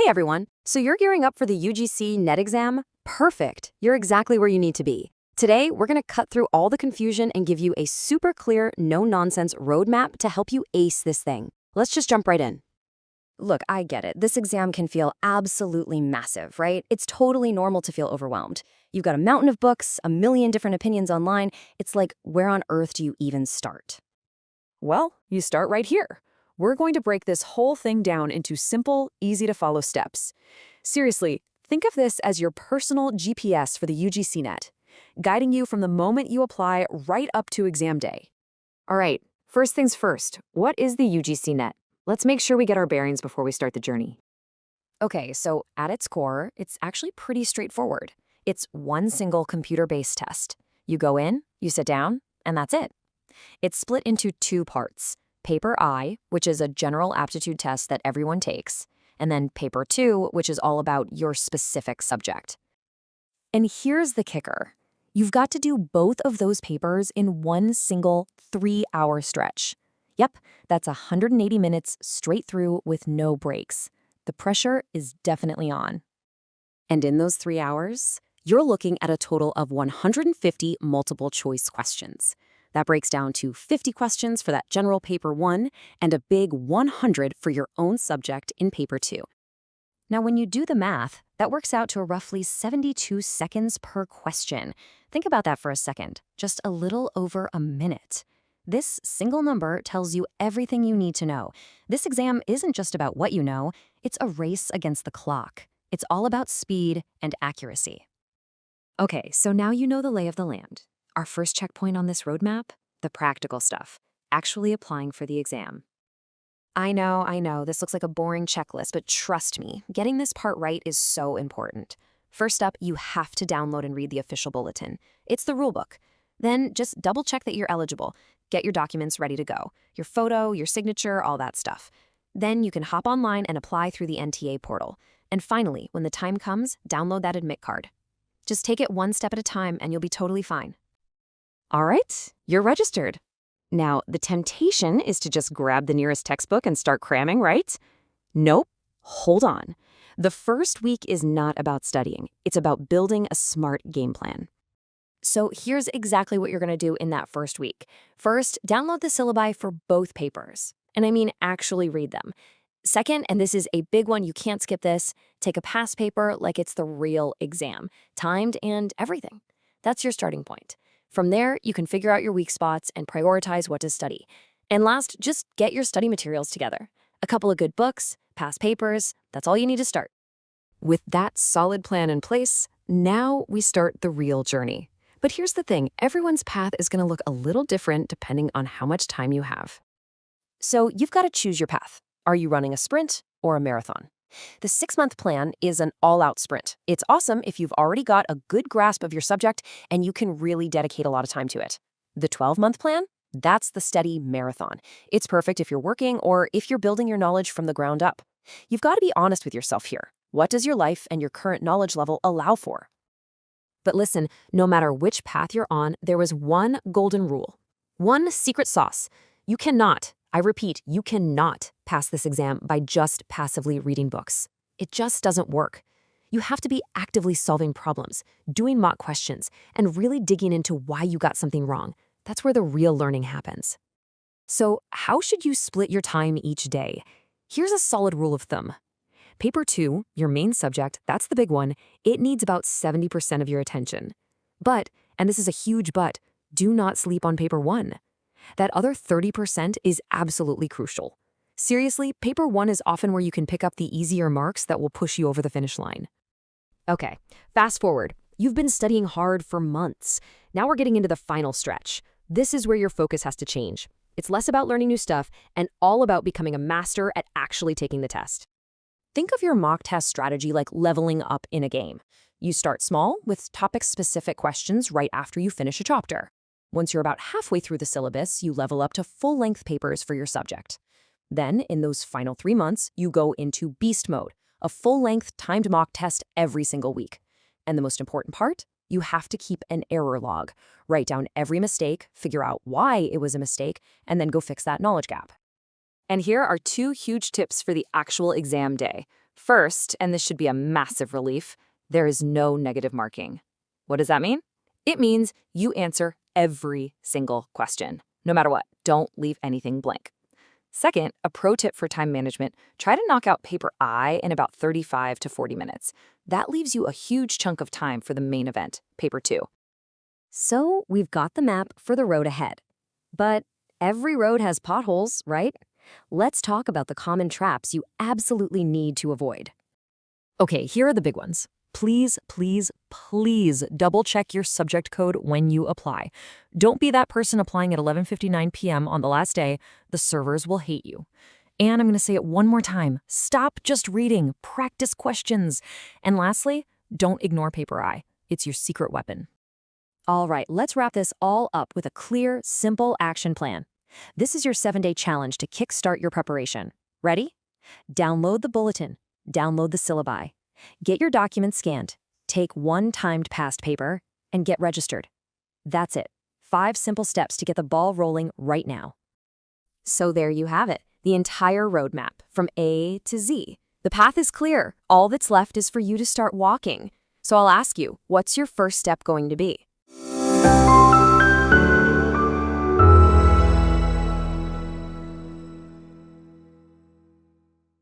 everyone! So you're gearing up for the UGC NET exam? Perfect! You're exactly where you need to be. Today, we're going to cut through all the confusion and give you a super clear, no-nonsense roadmap to help you ace this thing. Let's just jump right in. Look, I get it. This exam can feel absolutely massive, right? It's totally normal to feel overwhelmed. You've got a mountain of books, a million different opinions online. It's like, where on earth do you even start? Well, you start right here. We're going to break this whole thing down into simple, easy-to-follow steps. Seriously, think of this as your personal GPS for the UGC NET, guiding you from the moment you apply right up to exam day. All right, first things first, what is the UGC NET? Let's make sure we get our bearings before we start the journey. Okay, so at its core, it's actually pretty straightforward. It's one single computer-based test. You go in, you sit down, and that's it. It's split into two parts. Paper I, which is a general aptitude test that everyone takes, and then Paper 2, which is all about your specific subject. And here's the kicker. You've got to do both of those papers in one single 3-hour stretch. Yep, that's 180 minutes straight through with no breaks. The pressure is definitely on. And in those 3 hours, you're looking at a total of 150 multiple choice questions. That breaks down to 50 questions for that general Paper 1 and a big 100 for your own subject in Paper 2. Now, when you do the math, that works out to roughly 72 seconds per question. Think about that for a second, just a little over a minute. This single number tells you everything you need to know. This exam isn't just about what you know, it's a race against the clock. It's all about speed and accuracy. Okay, so now you know the lay of the land. Our first checkpoint on this roadmap, the practical stuff, actually applying for the exam. I know, this looks like a boring checklist, but trust me, getting this part right is so important. First up, you have to download and read the official bulletin. It's the rulebook. Then just double check that you're eligible. Get your documents ready to go. Your photo, your signature, all that stuff. Then you can hop online and apply through the NTA portal. And finally, when the time comes, download that admit card. Just take it one step at a time and you'll be totally fine. All right, you're registered. Now, the temptation is to just grab the nearest textbook and start cramming, right? Nope, hold on. The first week is not about studying. It's about building a smart game plan. So here's exactly what you're going to do in that first week. First, download the syllabi for both papers. And I mean actually read them. Second, and this is a big one, you can't skip this, take a past paper like it's the real exam, timed and everything. That's your starting point. From there, you can figure out your weak spots and prioritize what to study. And last, just get your study materials together. A couple of good books, past papers, that's all you need to start. With that solid plan in place, now we start the real journey. But here's the thing, everyone's path is going to look a little different depending on how much time you have. So you've got to choose your path. Are you running a sprint or a marathon? The 6-month plan is an all-out sprint. It's awesome if you've already got a good grasp of your subject and you can really dedicate a lot of time to it. The 12-month plan? That's the steady marathon. It's perfect if you're working or if you're building your knowledge from the ground up. You've got to be honest with yourself here. What does your life and your current knowledge level allow for? But listen, no matter which path you're on, there was one golden rule. One secret sauce. You cannot, I repeat, you cannot pass this exam by just passively reading books. It just doesn't work. You have to be actively solving problems, doing mock questions, and really digging into why you got something wrong. That's where the real learning happens. So how should you split your time each day? Here's a solid rule of thumb. Paper 2, your main subject, that's the big one, it needs about 70% of your attention. But, and this is a huge but, do not sleep on Paper 1. That other 30% is absolutely crucial. Seriously, Paper 1 is often where you can pick up the easier marks that will push you over the finish line. Okay, fast forward. You've been studying hard for months. Now we're getting into the final stretch. This is where your focus has to change. It's less about learning new stuff and all about becoming a master at actually taking the test. Think of your mock test strategy like leveling up in a game. You start small with topic-specific questions right after you finish a chapter. Once you're about halfway through the syllabus, you level up to full-length papers for your subject. Then, in those final 3 months, you go into beast mode, a full-length timed mock test every single week. And the most important part? You have to keep an error log. Write down every mistake, figure out why it was a mistake, and then go fix that knowledge gap. And here are 2 huge tips for the actual exam day. First, and this should be a massive relief, there is no negative marking. What does that mean? It means you answer every single question, no matter what. Don't leave anything blank. Second, a pro tip for time management, try to knock out paper I in about 35 to 40 minutes. That leaves you a huge chunk of time for the main event, paper 2. So we've got the map for the road ahead. But every road has potholes, right? Let's talk about the common traps you absolutely need to avoid. Okay, here are the big ones. Please, please, please double check your subject code when you apply. Don't be that person applying at 11:59 p.m. on the last day. The servers will hate you. And I'm going to say it one more time. Stop just reading. Practice questions. And lastly, don't ignore paper I. It's your secret weapon. All right, let's wrap this all up with a clear, simple action plan. This is your 7-day challenge to kickstart your preparation. Ready? Download the bulletin. Download the syllabi. Get your documents scanned. Take one timed past paper and get registered. That's it. 5 simple steps to get the ball rolling right now. So there you have it, the entire roadmap from A to Z. The path is clear. All that's left is for you to start walking. So I'll ask you, what's your first step going to be?